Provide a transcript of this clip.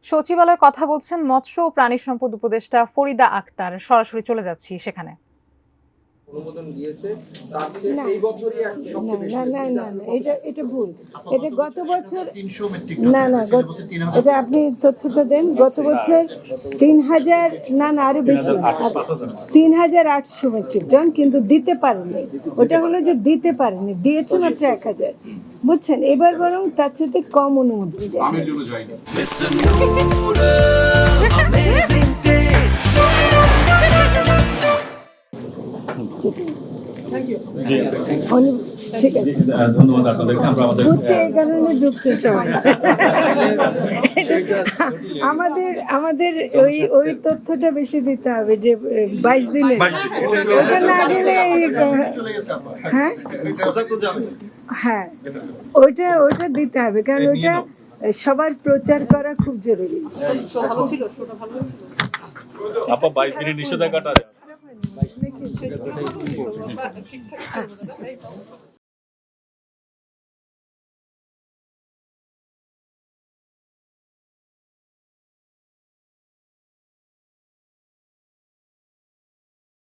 সচিবালয়ে কথা বলছেন মৎস্য ও প্রাণী সম্পদ উপদেষ্টা ফরিদা আক্তার। সরাসরি চলে যাচ্ছি সেখানে। অনুমোদন দিয়েছে তার চেয়ে এই বছরই সবচেয়ে বেশি। না এটা ভুল। এটা গত বছর 300 মেট্রিক টন। না এটা আপনি তথ্যটা দেন। গত বছর 3000 না আরো বেশি 3800 মেট্রিক টন, কিন্তু দিতে পারেনি। ওটা হলো যে দিতে পারেনি, দিয়েছে মাত্র 1000। বুঝছেন, এবার বরং তার চেয়ে কম অনুমোদন দেয়। ঠিক আছে, ধন্যবাদ আপনাদেরকে। আমরা আমাদের এই কারণে ঢুকছে সবাই। আমাদের ওই তথ্যটা বেশি দিতে হবে যে 22 দিনে ওটা না দিলে হ্যাঁ ওইটা দিতে হবে, কারণ ওইটা সবার প্রচার করা খুব জরুরি। আপা 22 দিনের নিষেধাজ্ঞাটা